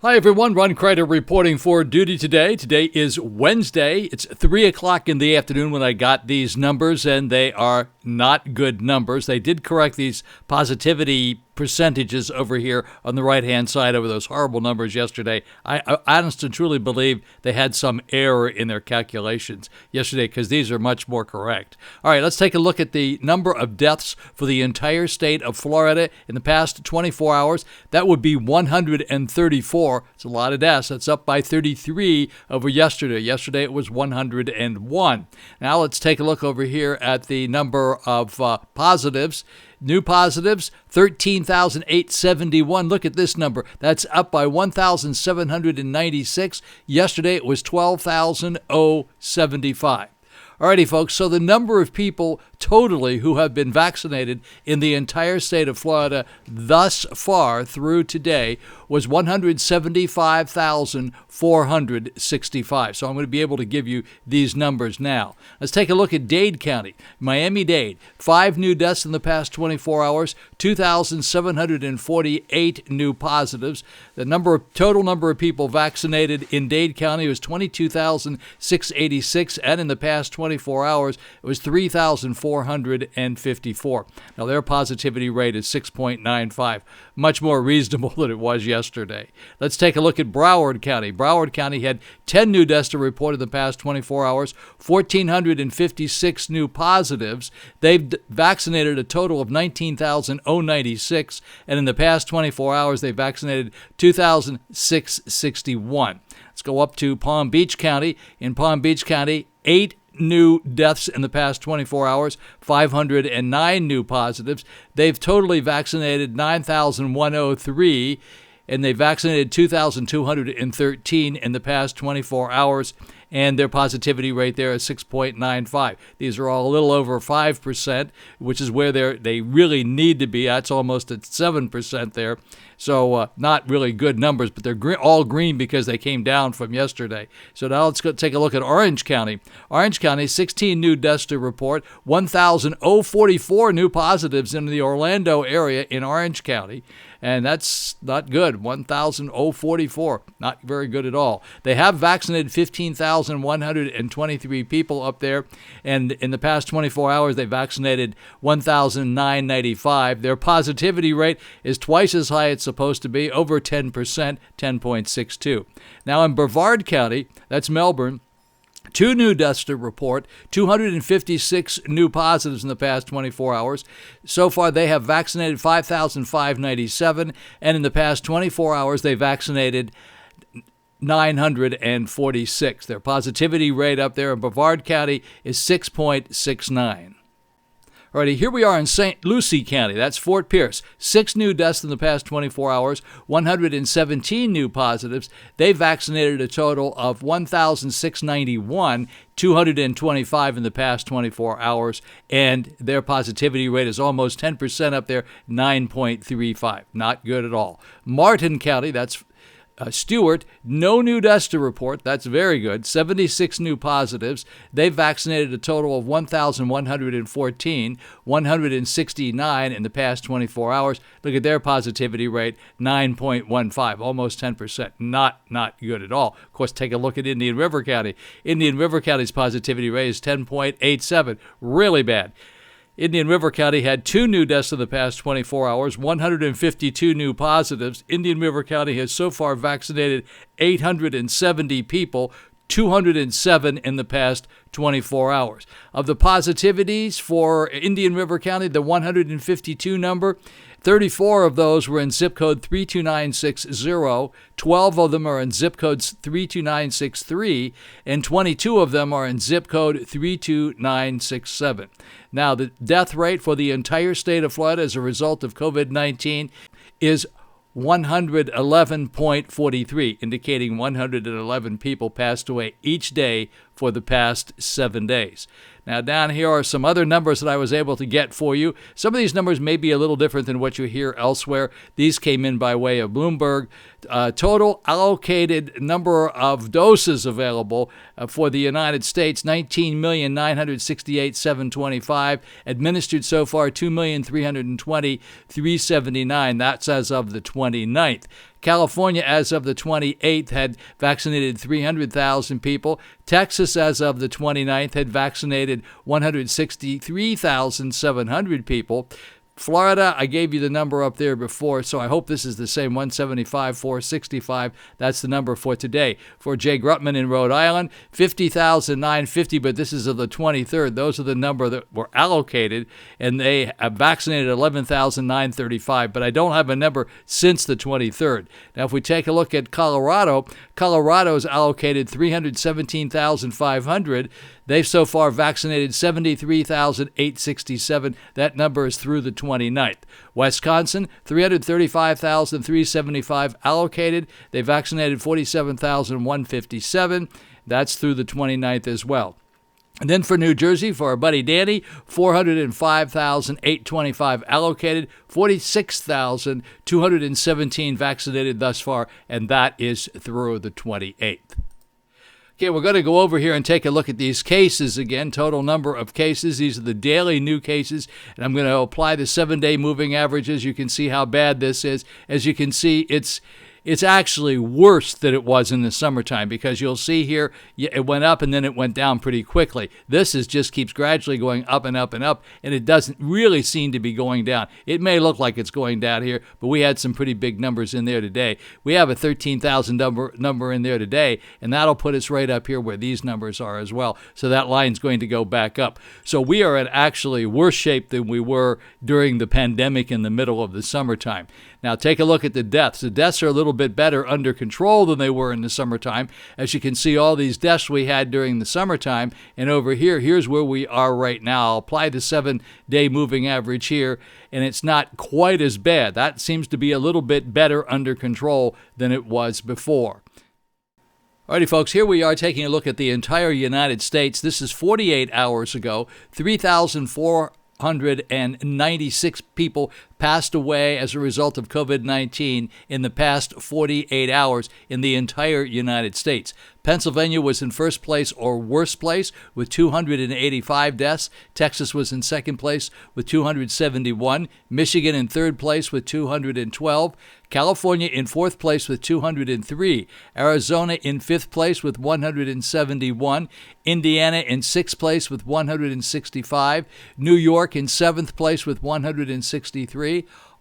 Hi everyone, Ron Crider reporting for duty today. Today is Wednesday. It's 3 o'clock in the afternoon when I got these numbers, and they are not good numbers. They did correct these positivity percentages over here on the right-hand side over those horrible numbers yesterday. I honestly and truly believe they had some error in their calculations yesterday because these are much more correct. All right, let's take a look at the number of deaths for the entire state of Florida in the past 24 hours. That would be 134. It's a lot of deaths. That's up by 33 over yesterday. Yesterday it was 101. Now let's take a look over here at the number of positives. New positives, 13,871. Look at this number. That's up by 1,796. Yesterday it was 12,075. Alrighty, folks, so the number of people totally who have been vaccinated in the entire state of Florida thus far through today was 175,465. So I'm going to be able to give you these numbers now. Let's take a look at Dade County. Miami-Dade, 5 new deaths in the past 24 hours, 2,748 new positives. The total number of people vaccinated in Dade County was 22,686, and in the past 24 hours, it was 3,454. Now, their positivity rate is 6.95, much more reasonable than it was yesterday. Let's take a look at Broward County. Broward County had 10 new deaths to report in the past 24 hours, 1,456 new positives. They've vaccinated a total of 19,096, and in the past 24 hours, they vaccinated 2,661. Let's go up to Palm Beach County. In Palm Beach County, 8 new deaths in the past 24 hours, 509 new positives. They've totally vaccinated 9,103, and they vaccinated 2,213 in the past 24 hours, and their positivity rate there is 6.95. These are all a little over 5%, which is where they really need to be. That's almost at 7% there. So not really good numbers, but they're all green because they came down from yesterday. So now let's go take a look at Orange County. Orange County, 16 new deaths to report, 1,044 new positives in the Orlando area in Orange County. And that's not good. 1,044. Not very good at all. They have vaccinated 15,123 people up there. And in the past 24 hours, they vaccinated 1,995. Their positivity rate is twice as high as it's supposed to be, over 10%, 10.62. Now in Broward County, that's Melbourne, 2 new deaths to report, 256 new positives in the past 24 hours. So far, they have vaccinated 5,597, and in the past 24 hours, they vaccinated 946. Their positivity rate up there in Broward County is 6.69. Alrighty, here we are in St. Lucie County. That's Fort Pierce. 6 new deaths in the past 24 hours, 117 new positives. They vaccinated a total of 1,691, 225 in the past 24 hours, and their positivity rate is almost 10% up there, 9.35. Not good at all. Martin County, that's Stewart, no new deaths to report. That's very good. 76 new positives. They've vaccinated a total of 1,114, 169 in the past 24 hours. Look at their positivity rate, 9.15, almost 10%. Not good at all. Of course, take a look at Indian River County. Indian River County's positivity rate is 10.87, really bad. Indian River County had 2 new deaths in the past 24 hours, 152 new positives. Indian River County has so far vaccinated 870 people, 207 in the past 24 hours. Of the positivities for Indian River County, the 152 number, 34 of those were in zip code 32960, 12 of them are in zip codes 32963, and 22 of them are in zip code 32967. Now, the death rate for the entire state of Florida as a result of COVID-19 is 111.43, indicating 111 people passed away each day for the past 7 days. Now, down here are some other numbers that I was able to get for you. Some of these numbers may be a little different than what you hear elsewhere. These came in by way of Bloomberg. Total allocated number of doses available for the United States, 19,968,725. Administered so far, 2,320,379. That's as of the 29th. California, as of the 28th, had vaccinated 300,000 people. Texas, as of the 29th, had vaccinated 163,700 people. Florida, I gave you the number up there before, so I hope this is the same, 175, 465. That's the number for today. For Jay Grutman in Rhode Island, 50,950, but this is of the 23rd. Those are the number that were allocated, and they have vaccinated 11,935, but I don't have a number since the 23rd. Now, if we take a look at Colorado, Colorado's allocated 317,500. They've so far vaccinated 73,867. That number is through the 29th. Wisconsin, 335,375 allocated. They vaccinated 47,157. That's through the 29th as well. And then for New Jersey, for our buddy Danny, 405,825 allocated, 46,217 vaccinated thus far, and that is through the 28th. Okay, we're going to go over here and take a look at these cases again, total number of cases. These are the daily new cases, and I'm going to apply the 7-day moving averages. You can see how bad this is. As you can see, it's actually worse than it was in the summertime, because you'll see here it went up and then it went down pretty quickly. This just keeps gradually going up and up and up, and it doesn't really seem to be going down. It may look like it's going down here, but we had some pretty big numbers in there today. We have a 13,000 number in there today, and that'll put us right up here where these numbers are as well. So that line's going to go back up. So we are in actually worse shape than we were during the pandemic in the middle of the summertime. Now take a look at the deaths. The deaths are a little bit better under control than they were in the summertime. As you can see, all these deaths we had during the summertime, and over here, here's where we are right now. I'll apply the 7-day moving average here, and it's not quite as bad. That seems to be a little bit better under control than it was before. Alrighty, folks, here we are taking a look at the entire United States. This is 48 hours ago, 3,496 people passed away as a result of COVID-19 in the past 48 hours in the entire United States. Pennsylvania was in first place or worst place with 285 deaths. Texas was in second place with 271. Michigan in third place with 212. California in fourth place with 203. Arizona in fifth place with 171. Indiana in sixth place with 165. New York in seventh place with 163.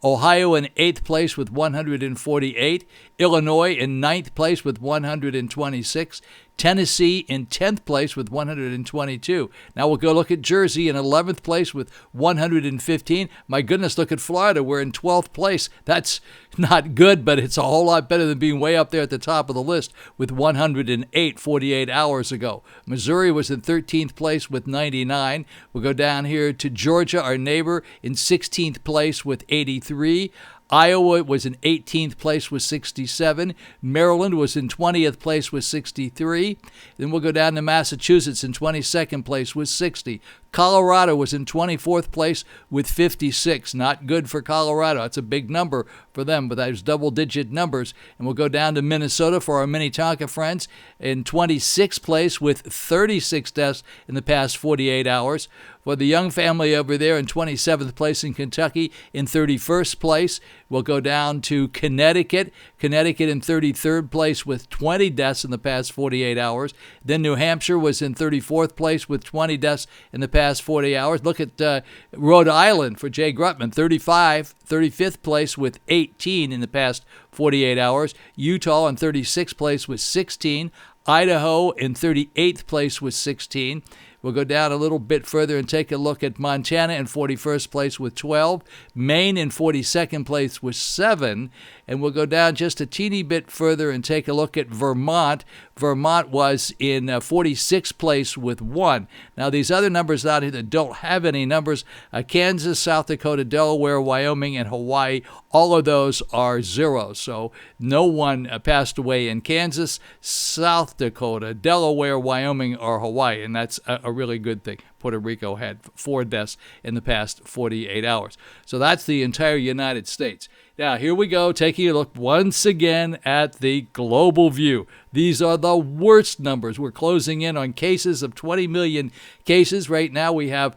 Ohio in 8th place with 148, Illinois in 9th place with 126, Tennessee in 10th place with 122. Now we'll go look at Jersey in 11th place with 115. My goodness, look at Florida. We're in 12th place. That's not good, but it's a whole lot better than being way up there at the top of the list with 108 48 hours ago. Missouri was in 13th place with 99. We'll go down here to Georgia, our neighbor, in 16th place with 83. Iowa was in 18th place with 67. Maryland was in 20th place with 63. Then we'll go down to Massachusetts in 22nd place with 60. Colorado was in 24th place with 56. Not good for Colorado. That's a big number for them, but those double-digit numbers. And we'll go down to Minnesota for our Minnetonka friends in 26th place with 36 deaths in the past 48 hours. For the Young family over there in 27th place in Kentucky, in 31st place. We'll go down to Connecticut. Connecticut in 33rd place with 20 deaths in the past 48 hours. Then New Hampshire was in 34th place with 20 deaths in the past 40 hours. Look at Rhode Island for Jay Grutman, 35th place with 18 in the past 48 hours. Utah in 36th place with 16. Idaho in 38th place with 16. We'll go down a little bit further and take a look at Montana in 41st place with 12. Maine in 42nd place with 7. And we'll go down just a teeny bit further and take a look at Vermont. Vermont was in 46th place with 1. Now, these other numbers out here that don't have any numbers, Kansas, South Dakota, Delaware, Wyoming, and Hawaii, all of those are 0. So no one passed away in Kansas, South Dakota, Delaware, Wyoming, or Hawaii, and that's a really good thing. Puerto Rico had 4 deaths in the past 48 hours. So that's the entire United States. Now, here we go, taking a look once again at the global view. These are the worst numbers. We're closing in on cases of 20 million cases. Right now we have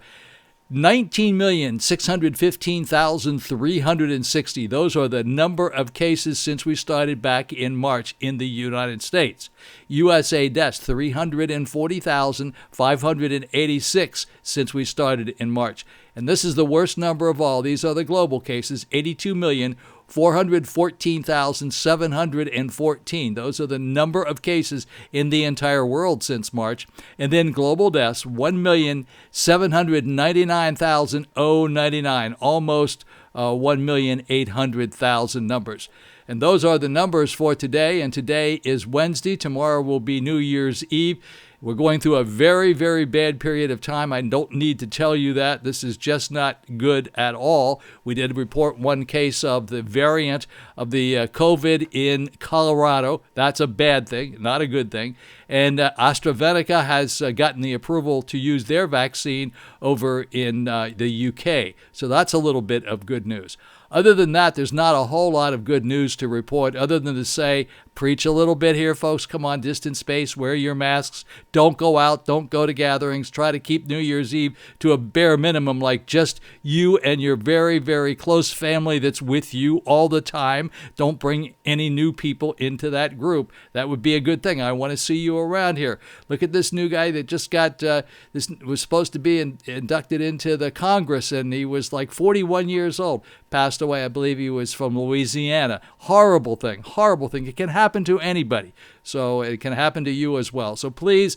19,615,360. Those are the number of cases since we started back in March in the United States. USA deaths, 340,586 since we started in March. And this is the worst number of all. These are the global cases, 82,414,714. Those are the number of cases in the entire world since March. And then global deaths, 1,799,099, almost 1,800,000 numbers. And those are the numbers for today. And today is Wednesday. Tomorrow will be New Year's Eve. We're going through a very, very bad period of time. I don't need to tell you that. This is just not good at all. We did report one case of the variant of the COVID in Colorado. That's a bad thing, not a good thing. And AstraZeneca has gotten the approval to use their vaccine over in the UK. So that's a little bit of good news. Other than that, there's not a whole lot of good news to report other than to say, preach a little bit here, folks. Come on, distance space, wear your masks. Don't go out. Don't go to gatherings. Try to keep New Year's Eve to a bare minimum, like just you and your very, very close family that's with you all the time. Don't bring any new people into that group. That would be a good thing. I want to see you around here. Look at this new guy that just got, this was supposed to be inducted into the Congress, and he was like 41 years old. Passed away. I believe he was from Louisiana. Horrible thing. Horrible thing. It can happen to anybody. So it can happen to you as well. So please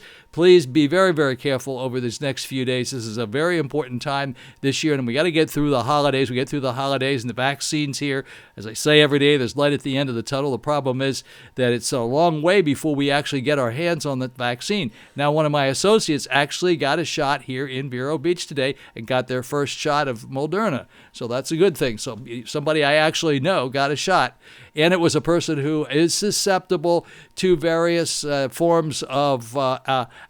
be very, very careful over these next few days. This is a very important time this year, and we got to get through the holidays. We get through the holidays and the vaccines here. As I say every day, there's light at the end of the tunnel. The problem is that it's a long way before we actually get our hands on the vaccine. Now, one of my associates actually got a shot here in Vero Beach today and got their first shot of Moderna. So that's a good thing. So somebody I actually know got a shot, and it was a person who is susceptible to various forms of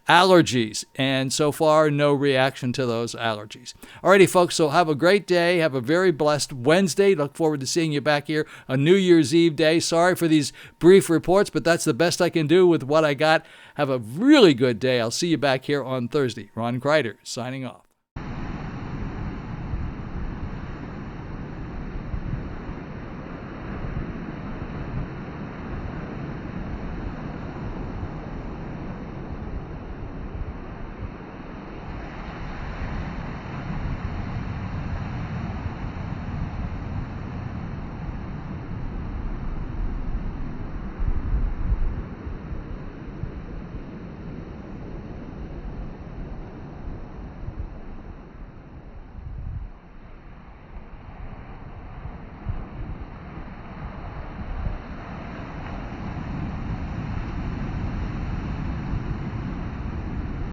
allergies, and so far no reaction to those allergies. Alrighty, folks, so have a great day. Have a very blessed Wednesday. Look forward to seeing you back here on New Year's Eve day. Sorry for these brief reports, but that's the best I can do with what I got. Have a really good day. I'll see you back here on Thursday. Ron Crider signing off.